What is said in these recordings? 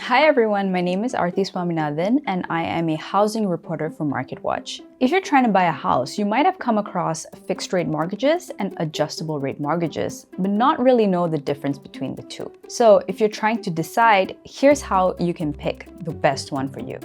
Hi everyone, my name is Aarthi Swaminathan and I am a housing reporter for MarketWatch. If you're trying to buy a house, you might have come across fixed rate mortgages and adjustable rate mortgages, but not really know the difference between the two. So if you're trying to decide, here's how you can pick the best one for you.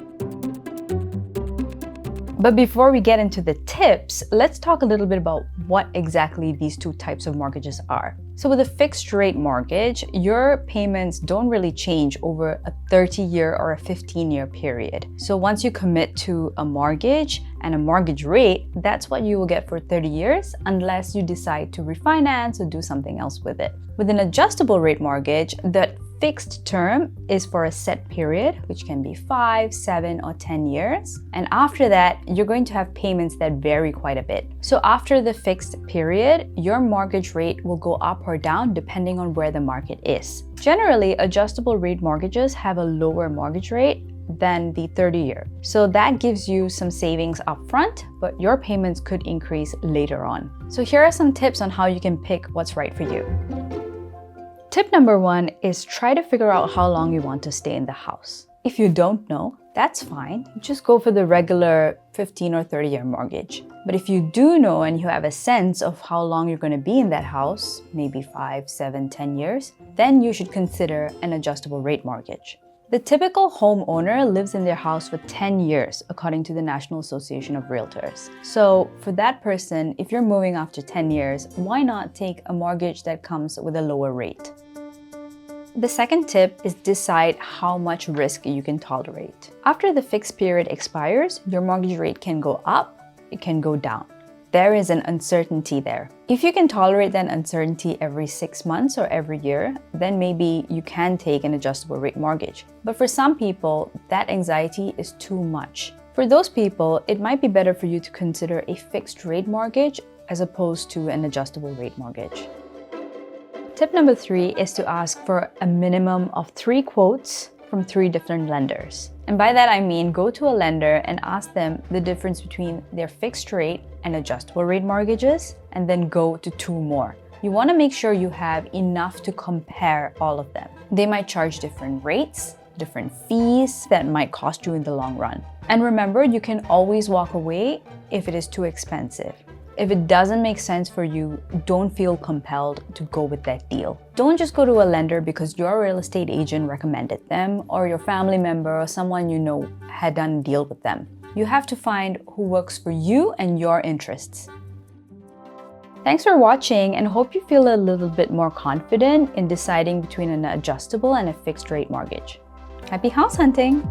But before we get into the tips, let's talk a little bit about what exactly these two types of mortgages are. So with a fixed rate mortgage, your payments don't really change over a 30-year or a 15-year period. So once you commit to a mortgage and a mortgage rate, that's what you will get for 30 years unless you decide to refinance or do something else with it. With an adjustable rate mortgage, that fixed term is for a set period, which can be 5, 7, or 10 years. And after that, you're going to have payments that vary quite a bit. So after the fixed period, your mortgage rate will go up or down depending on where the market is. Generally, adjustable rate mortgages have a lower mortgage rate than the 30-year. So that gives you some savings up front, but your payments could increase later on. So here are some tips on how you can pick what's right for you. Tip number 1 is try to figure out how long you want to stay in the house. If you don't know, that's fine. Just go for the regular 15 or 30-year mortgage. But if you do know and you have a sense of how long you're going to be in that house, maybe 5, 7, 10 years, then you should consider an adjustable rate mortgage. The typical homeowner lives in their house for 10 years, according to the National Association of Realtors. So for that person, if you're moving after 10 years, why not take a mortgage that comes with a lower rate? The second tip is decide how much risk you can tolerate. After the fixed period expires, your mortgage rate can go up, it can go down. There is an uncertainty there. If you can tolerate that uncertainty every 6 months or every year, then maybe you can take an adjustable rate mortgage. But for some people, that anxiety is too much. For those people, it might be better for you to consider a fixed rate mortgage as opposed to an adjustable rate mortgage. Tip number 3 is to ask for a minimum of 3 quotes from 3 different lenders. And by that I mean go to a lender and ask them the difference between their fixed rate and adjustable rate mortgages, and then go to 2 more. You want to make sure you have enough to compare all of them. They might charge different rates, different fees that might cost you in the long run. And remember, you can always walk away if it is too expensive. If it doesn't make sense for you, don't feel compelled to go with that deal. Don't just go to a lender because your real estate agent recommended them or your family member or someone you know had done a deal with them. You have to find who works for you and your interests. Thanks for watching and hope you feel a little bit more confident in deciding between an adjustable and a fixed rate mortgage. Happy house hunting!